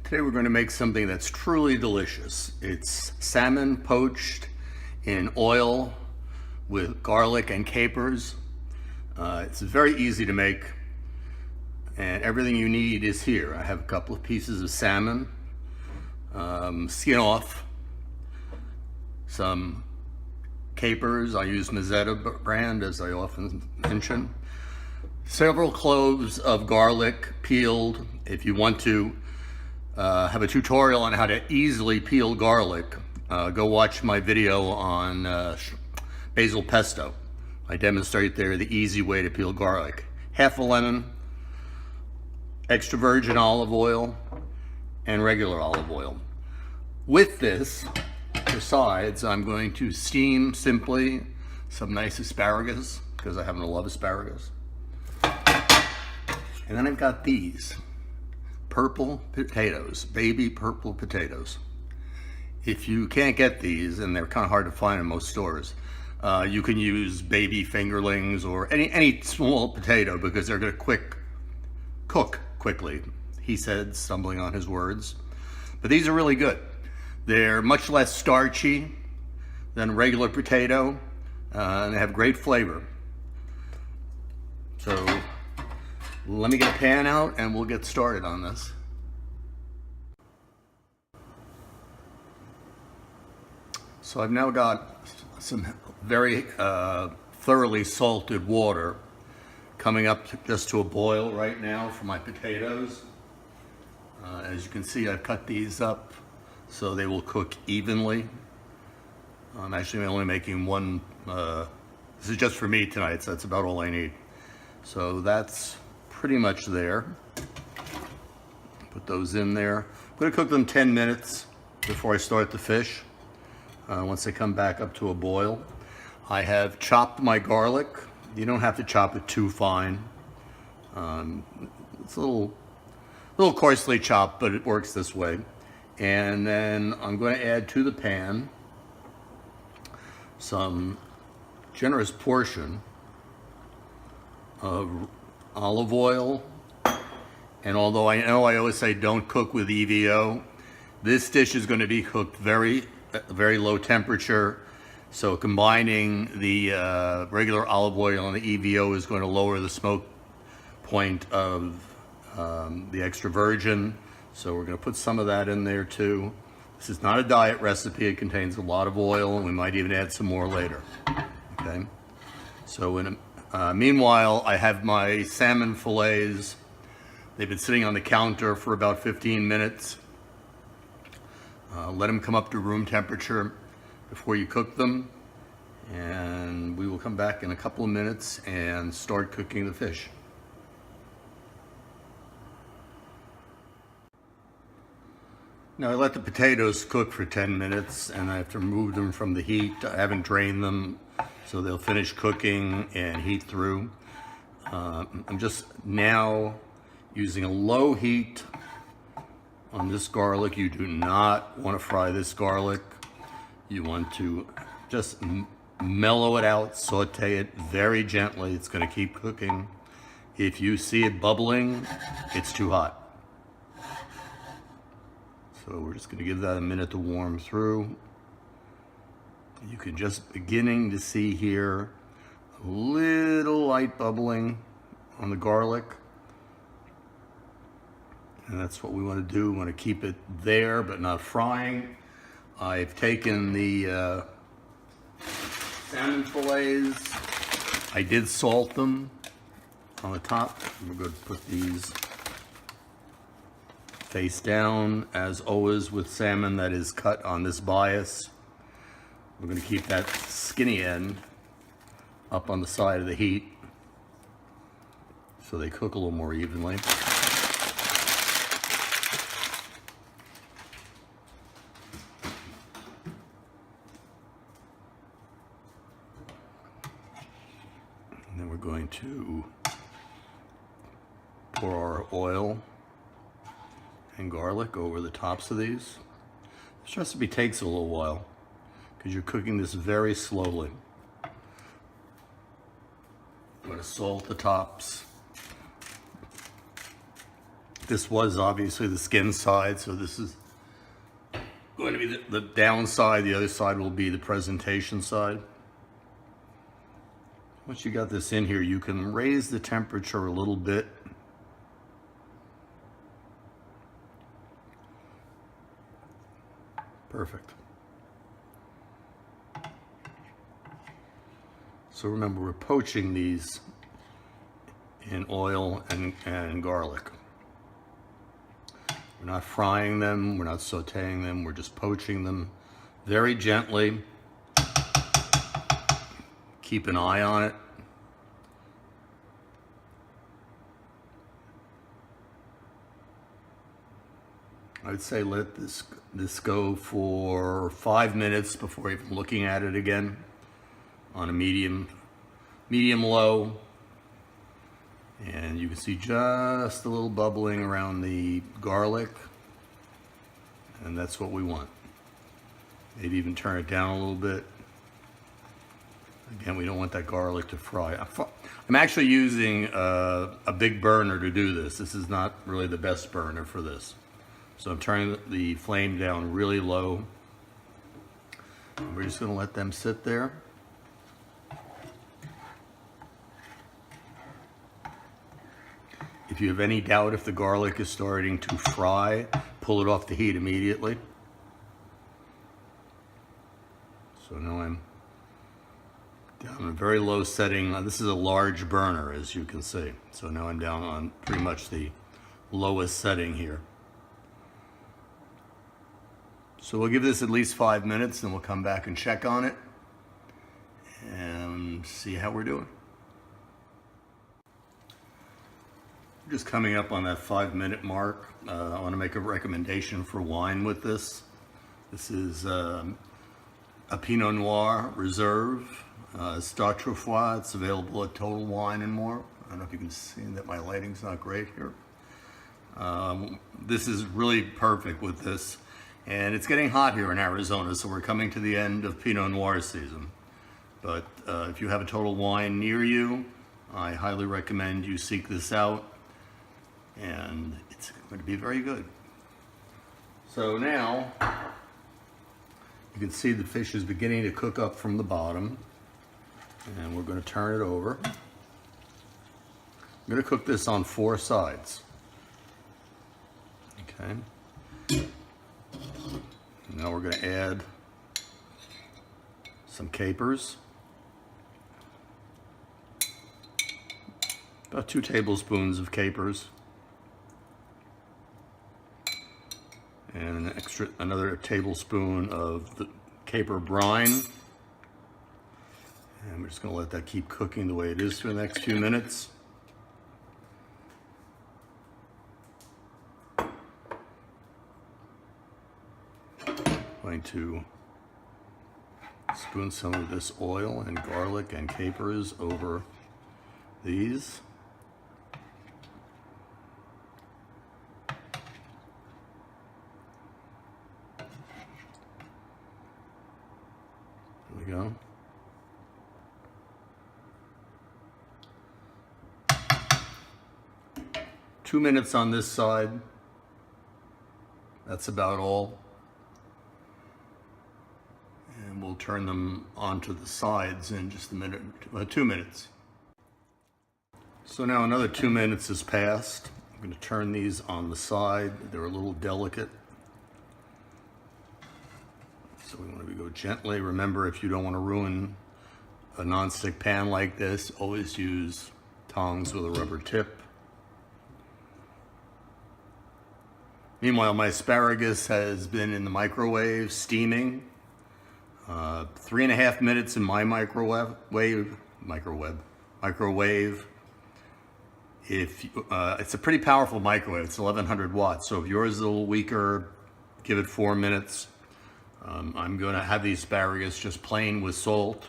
Today we're going to make something that's truly delicious. It's salmon poached in oil with garlic and capers. It's very easy to make, and everything you need is here. I have a couple of pieces of salmon, skin off, some capers. I use Mazzetta brand, as I often mention. Several cloves of garlic peeled. If you want to have a tutorial on how to easily peel garlic, go watch my video on basil pesto. I demonstrate there the easy way to peel garlic. Half a lemon, extra virgin olive oil, and regular olive oil. With this, besides, I'm going to steam simply some nice asparagus, because I happen to love asparagus. And then I've got these purple potatoes, baby purple potatoes. If you can't get these, and they're kind of hard to find in most stores, you can use baby fingerlings or any small potato, because they're going to cook quickly. He said, stumbling on his words. But these are really good. They're much less starchy than regular potato, and they have great flavor. So let me get a pan out and we'll get started on this. So I've now got some very thoroughly salted water coming up just to a boil right now for my potatoes. As you can see, I've cut these up so they will cook evenly. I'm actually only making one, this is just for me tonight, so that's about all I need. So that's pretty much there. Put those in there. I'm going to cook them 10 minutes before I start the fish. Once they come back up to a boil. I have chopped my garlic. You don't have to chop it too fine. It's a little coarsely chopped, but it works this way. And then I'm going to add to the pan some generous portion of olive oil. And although I know I always say don't cook with EVO, this dish is going to be cooked very low temperature. So combining the regular olive oil and the EVO is going to lower the smoke point of the extra virgin. So we're going to put some of that in there too. This is not a diet recipe. It contains a lot of oil, and we might even add some more later. Okay. So meanwhile, I have my salmon fillets. They've been sitting on the counter for about 15 minutes. Let them come up to room temperature before you cook them. And we will come back in a couple of minutes and start cooking the fish. Now I let the potatoes cook for 10 minutes and I have to remove them from the heat. I haven't drained them, so they'll finish cooking and heat through. I'm just now using a low heat on this garlic. You do not want to fry this garlic. You want to just mellow it out, saute it very gently. It's going to keep cooking. If you see it bubbling, it's too hot. So we're just going to give that a minute to warm through. You can just beginning to see here a little light bubbling on the garlic. And that's what we want to do. We want to keep it there, but not frying. I've taken the salmon fillets. I did salt them on the top. We're going to put these face down, as always with salmon that is cut on this bias. We're going to keep that skinny end up on the side of the heat so they cook a little more evenly. And then we're going to pour our oil and garlic over the tops of these. This recipe takes a little while because you're cooking this very slowly. I'm going to salt the tops. This was obviously the skin side, so this is going to be the downside. The other side will be the presentation side. Once you got this in here, you can raise the temperature a little bit. Perfect. So remember, we're poaching these in oil and garlic. We're not frying them, we're not sauteing them, we're just poaching them very gently. Keep an eye on it. I'd say let this go for 5 minutes before even looking at it again on a medium low. And you can see just a little bubbling around the garlic, and that's what we want. Maybe even turn it down a little bit. Again, we don't want that garlic to fry. I'm actually using a big burner to do this. This is not really the best burner for this. So I'm turning the flame down really low. And we're just going to let them sit there. If you have any doubt if the garlic is starting to fry, pull it off the heat immediately. So now I'm down on a very low setting. This is a large burner, as you can see. So now I'm down on pretty much the lowest setting here. So we'll give this at least 5 minutes, and we'll come back and check on it and see how we're doing. Just coming up on that 5-minute mark. I want to make a recommendation for wine with this. This is a Pinot Noir Reserve. It's d'Autrefois. It's available at Total Wine and More. I don't know if you can see that my lighting's not great here. This is really perfect with this. And it's getting hot here in Arizona, so we're coming to the end of Pinot Noir season. But if you have a Total Wine near you, I highly recommend you seek this out. And it's going to be very good. So now, you can see the fish is beginning to cook up from the bottom. And we're going to turn it over. I'm going to cook this on 4 sides. Okay. Now we're going to add some capers. About 2 tablespoons of capers. And another tablespoon of the caper brine. And we're just going to let that keep cooking the way it is for the next few minutes. Going to spoon some of this oil and garlic and capers over these. There we go. Two minutes on this side. That's about all. And we'll turn them onto the sides in just a minute, 2 minutes. So now another 2 minutes has passed. I'm going to turn these on the side. They're a little delicate. So we want to go gently. Remember, if you don't want to ruin a nonstick pan like this, always use tongs with a rubber tip. Meanwhile, my asparagus has been in the microwave steaming. 3.5 minutes in my microwave. It's a pretty powerful microwave. It's 1100 watts. So if yours is a little weaker, give it 4 minutes. I'm going to have the asparagus just plain with salt.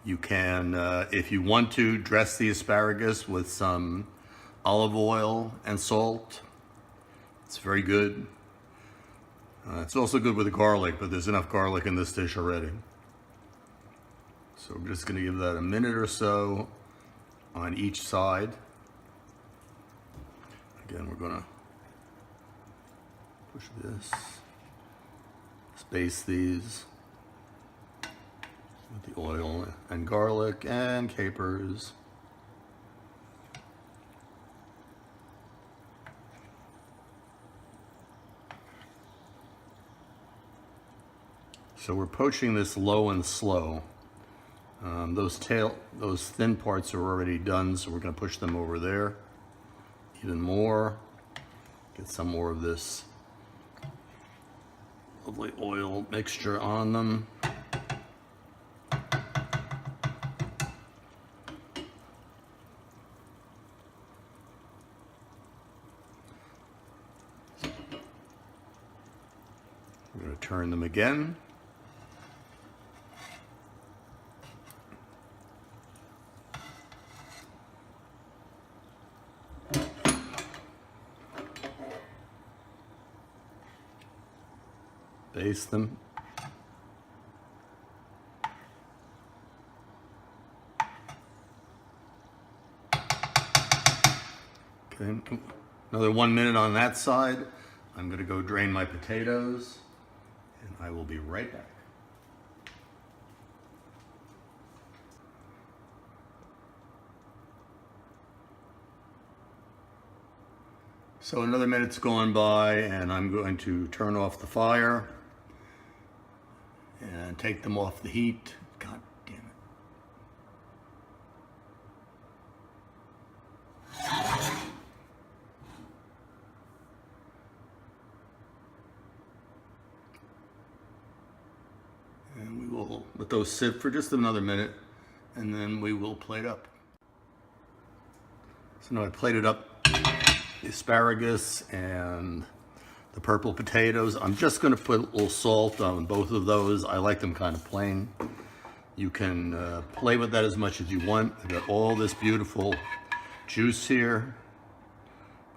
You can, if you want to, dress the asparagus with some olive oil and salt. It's very good. It's also good with the garlic, but there's enough garlic in this dish already. So I'm just going to give that a minute or so on each side. Again, we're gonna push this, space these with the oil and garlic and capers. So we're poaching this low and slow. Those thin parts are already done, so we're going to push them over there even more. Get some more of this lovely oil mixture on them. We're going to turn them again. Baste them. Okay, another 1 minute on that side. I'm going to go drain my potatoes, and I will be right back. So another minute's gone by, and I'm going to turn off the fire and take them off the heat. God damn it. And we will let those sit for just another minute, and then we will plate up. So now I plated up the asparagus and the purple potatoes. I'm just going to put a little salt on both of those. I like them kind of plain. You can play with that as much as you want. I've got all this beautiful juice here.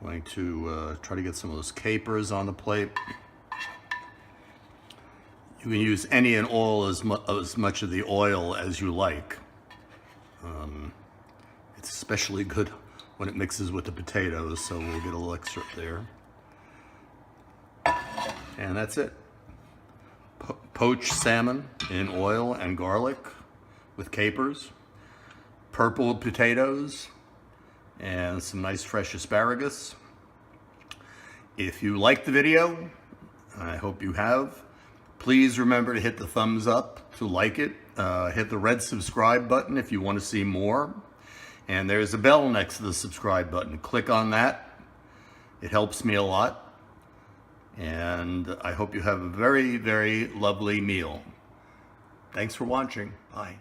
I'm going to try to get some of those capers on the plate. You can use any and all as much of the oil as you like. It's especially good when it mixes with the potatoes, so we'll get a little extra there. And that's it. Poached salmon in oil and garlic with capers, purple potatoes, and some nice fresh asparagus. If you liked the video, I hope you have, please remember to hit the thumbs up to like it. Hit the red subscribe button if you want to see more. And there's a bell next to the subscribe button. Click on that. It helps me a lot. And I hope you have a very, very lovely meal. Thanks for watching. Bye.